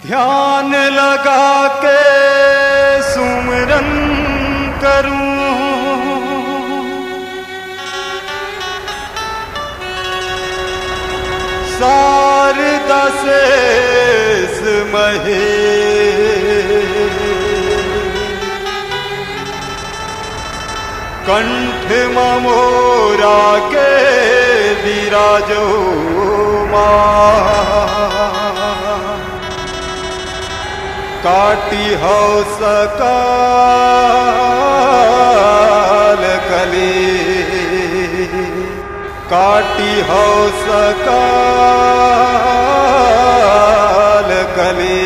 ध्यान लगा के सुमरन करूं, शारदा शेष महे कंठ मोरा के विराजो काटी हो सकाल कली, काटी हो सकाल कली।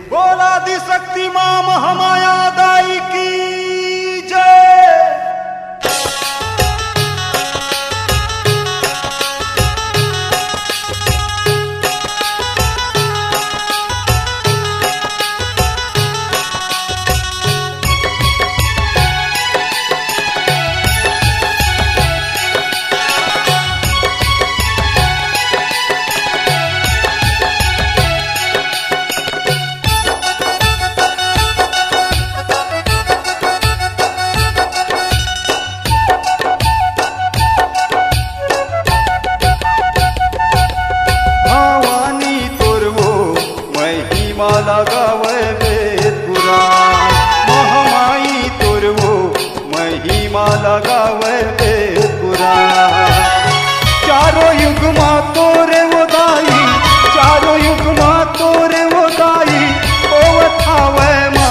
बोला दी शक्ति मां महामाया दाई की जय। लगावे वेद पुराण, महामाई तोर वो महिमा लगावे वेद पुराण। चारों युग मां तोरे वो दाई, चारों युग मां तोरे वो दाई, ओ थावे मां।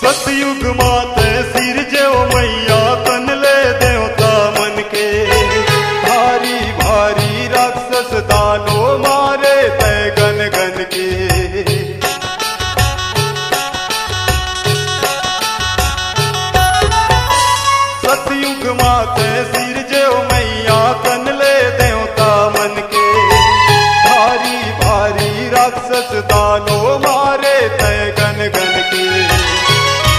सतयुग माते सिर जो मैया तन ले देवता मन के, भारी भारी राक्षस दानो मारे तय गन गन के। सतयुग माते सिर जो मैया तन ले देवता मन के, भारी भारी राक्षस दानो मारे तय गन गन के।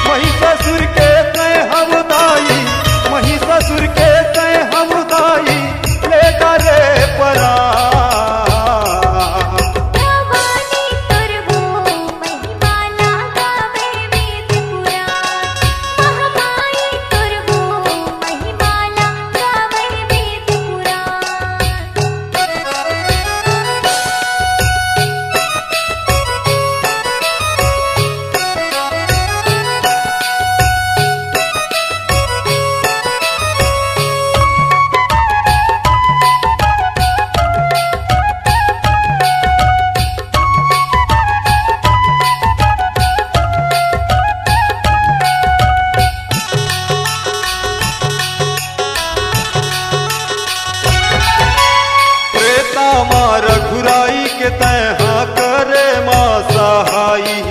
महिषासुर के तय हम दाई, महिषासुर के तय हम दाई, ले करे परा। रघुराई के तय हाँ करे मां सहाई,